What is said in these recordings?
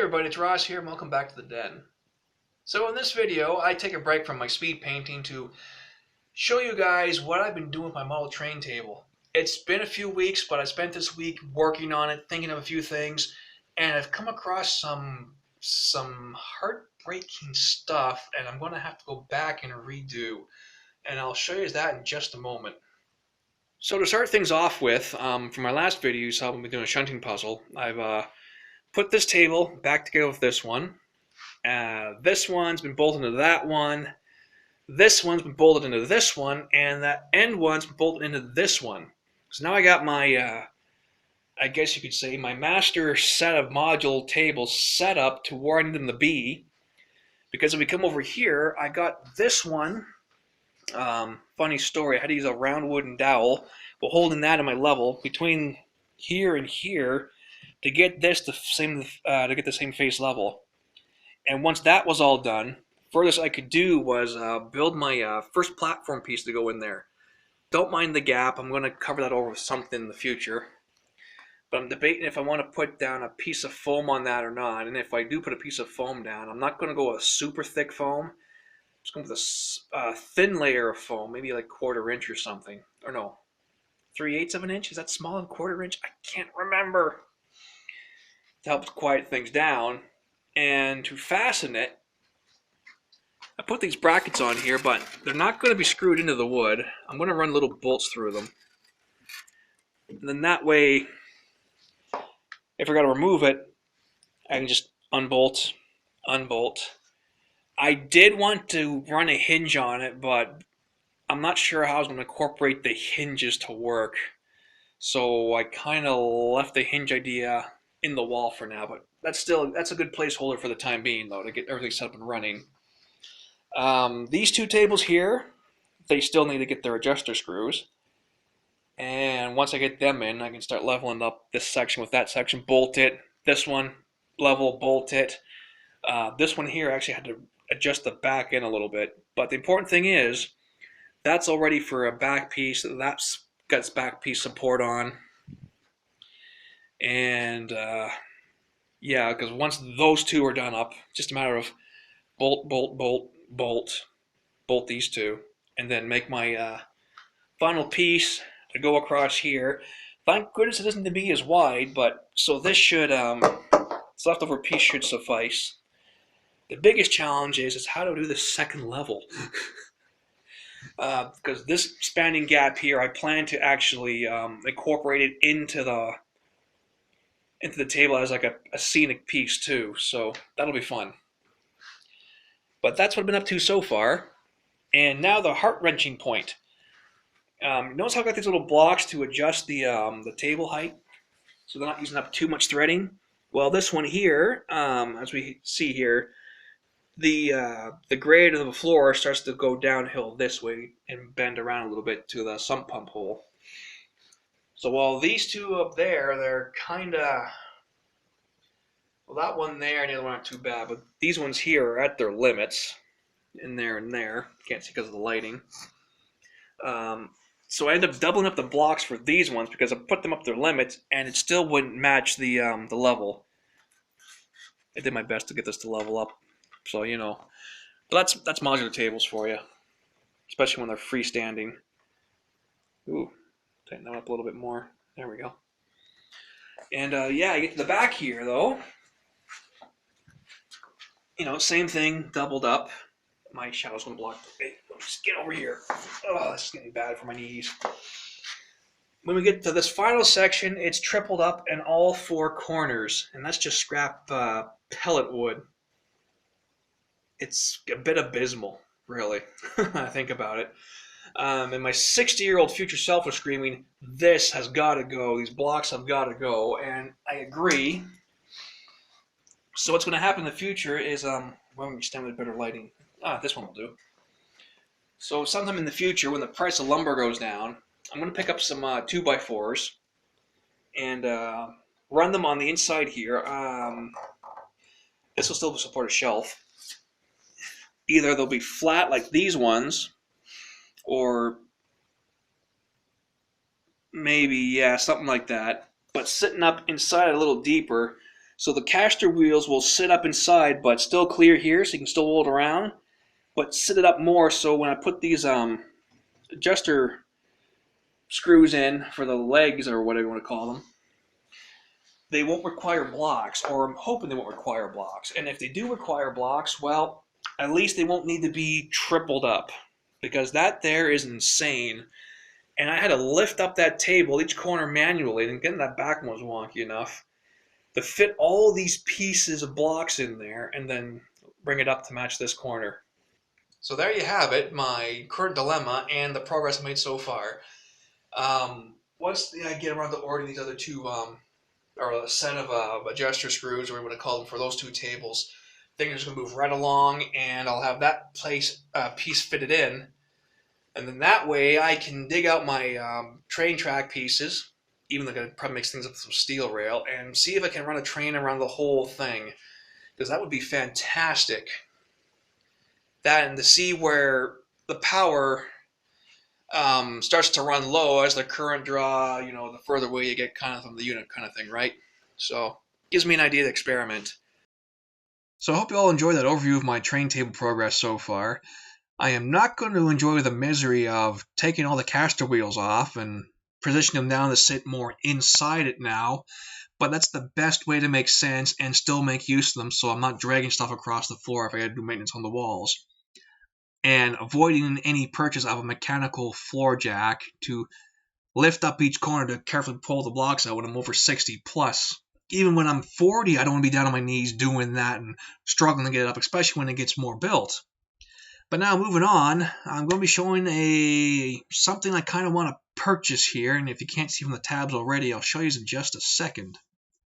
everybody, it's Ross here and welcome back to the den. So in this video, I take a break from my speed painting to show you guys what I've been doing with my model train table. It's been a few weeks, but I spent this week working on it, thinking of a few things, and I've come across some heartbreaking stuff, and I'm going to have to go back and redo. And I'll show you that in just a moment. So to start things off with, from my last video you saw me doing a shunting puzzle. I've put this table back together with this one. This one's been bolted into that one. This one's been bolted into this one, and that end one's been bolted into this one. So now I got my, I guess you could say, my master set of module tables set up to where I need them to be. Because if we come over here, I got this one. Funny story, I had to use a round wooden dowel while holding that in my level between here and here to get this the same face level. And once that was all done, furthest I could do was build my first platform piece to go in there. Don't mind the gap. I'm going to cover that over with something in the future. But I'm debating if I want to put down a piece of foam on that or not. And if I do put a piece of foam down, I'm not going to go with super thick foam. I'm just going with a thin layer of foam, maybe like 1/4 inch or something. Or no, 3/8 of an inch? Is that smaller than 1/4 inch? I can't remember. To help quiet things down. And to fasten it, I put these brackets on here, but they're not going to be screwed into the wood. I'm going to run little bolts through them. And then that way, if I got to remove it, I can just unbolt. I did want to run a hinge on it, but I'm not sure how I was going to incorporate the hinges to work. So I kind of left the hinge idea in the wall for now, but that's a good placeholder for the time being, though, to get everything set up and running. These two tables here, they still need to get their adjuster screws. And once I get them in, I can start leveling up this section with that section, bolt it. This one, level, bolt it. This one here, I actually had to adjust the back end a little bit. But the important thing is, that's all ready for a back piece. That's got its back piece support on. And yeah, because once those two are done up, just a matter of bolt these two, and then make my final piece to go across here. Thank goodness it doesn't be as wide, but so this should, this leftover piece should suffice. The biggest challenge is how to do the second level. Because this spanning gap here, I plan to actually incorporate it into the table as like a scenic piece too, so that'll be fun. But that's what I've been up to so far. And now the heart-wrenching point. Notice how I've got these little blocks to adjust the table height, so they're not using up too much threading. Well, this one here, as we see here, the grade of the floor starts to go downhill this way and bend around a little bit to the sump pump hole. So while these two up there, they're kind of, well, that one there and the other one aren't too bad, but these ones here are at their limits, in there and there. Can't see because of the lighting. So I ended up doubling up the blocks for these ones because I put them up their limits, and it still wouldn't match the level. I did my best to get this to level up, so you know. But that's modular tables for you, especially when they're freestanding. Ooh. Tighten that up a little bit more. There we go. And yeah, you get to the back here though. You know, same thing, doubled up. My shadow's gonna block. Hey, just get over here. Oh, this is getting bad for my knees. When we get to this final section, it's tripled up in all 4 corners, and that's just scrap pellet wood. It's a bit abysmal, really. I think about it. And my 60-year-old future self was screaming, "This has got to go. These blocks have got to go." And I agree. So what's going to happen in the future is, when we stand with better lighting. This one will do. So sometime in the future, when the price of lumber goes down, I'm going to pick up some 2x4s and run them on the inside here. This will still support a shelf. Either they'll be flat like these ones, or maybe, yeah, something like that, but sitting up inside a little deeper So the caster wheels will sit up inside, but still clear here, so you can still roll it around. But sit it up more, so when I put these adjuster screws in for the legs, or whatever you want to call them, they won't require blocks, or I'm hoping they won't require blocks. And if they do require blocks, well, at least they won't need to be tripled up, because that there is insane. And I had to lift up that table, each corner manually, and getting that back one was wonky enough to fit all these pieces of blocks in there and then bring it up to match this corner. So there you have it, my current dilemma and the progress made so far. Once I get around to ordering these other two, or a set of adjuster screws, or what you want to call them, for those two tables, things are going to move right along, and I'll have that piece fitted in. And then that way I can dig out my train track pieces, even though it probably makes things up with some steel rail, and see if I can run a train around the whole thing, because that would be fantastic. That, and to see where the power starts to run low as the current draw, the further away you get kind of from the unit kind of thing, right? So, gives me an idea to experiment. So I hope you all enjoyed that overview of my train table progress so far. I am not going to enjoy the misery of taking all the caster wheels off and positioning them down to sit more inside it now, but that's the best way to make sense and still make use of them, so I'm not dragging stuff across the floor if I got to do maintenance on the walls. And avoiding any purchase of a mechanical floor jack to lift up each corner to carefully pull the blocks out when I'm over 60 plus. Even when I'm 40, I don't want to be down on my knees doing that and struggling to get it up, especially when it gets more built. But now moving on, I'm going to be showing something I kind of want to purchase here, and if you can't see from the tabs already, I'll show you in just a second.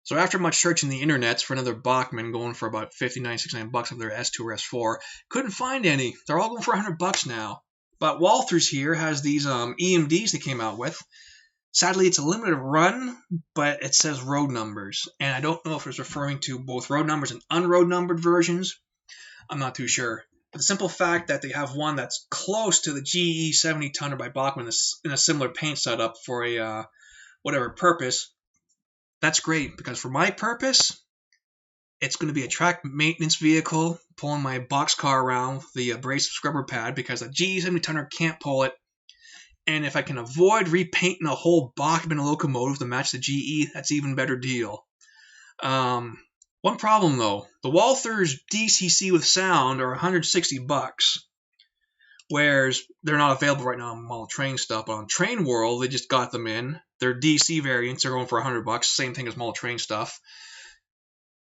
So after much searching the internets for another Bachmann going for about $59, $69 of their S2 or S4, couldn't find any. They're all going for $100 now. But Walthers here has these EMDs they came out with. Sadly, it's a limited run, but it says road numbers. And I don't know if it's referring to both road numbers and unroad numbered versions. I'm not too sure. But the simple fact that they have one that's close to the GE 70 tonner by Bachmann in a similar paint setup for a whatever purpose, that's great, because for my purpose, it's going to be a track maintenance vehicle, pulling my boxcar around with the abrasive scrubber pad, because a GE 70 tonner can't pull it. And if I can avoid repainting a whole Bachmann locomotive to match the GE, that's an even better deal. One problem though, the Walthers DCC with sound are $160, whereas they're not available right now on model train stuff. But on Train World, they just got them in. Their DC variants are going for $100, same thing as model train stuff.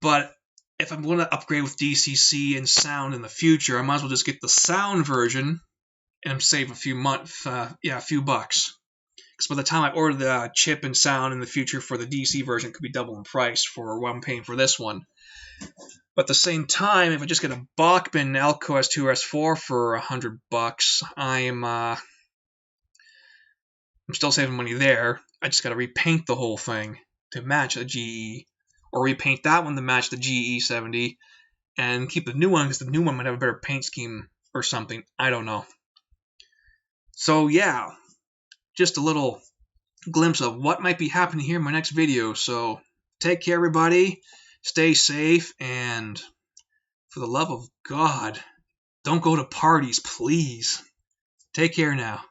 But if I'm going to upgrade with DCC and sound in the future, I might as well just get the sound version and save a few bucks. Because by the time I order the chip and sound in the future for the DC version, it could be double in price for what I'm paying for this one. But at the same time, if I just get a Bachmann Elco S2 or S4 for $100, I'm still saving money there. I just got to repaint the whole thing to match a GE, or repaint that one to match the GE 70, and keep the new one because the new one might have a better paint scheme or something. I don't know. So yeah, just a little glimpse of what might be happening here in my next video. So take care, everybody. Stay safe, and for the love of God, don't go to parties, please. Take care now.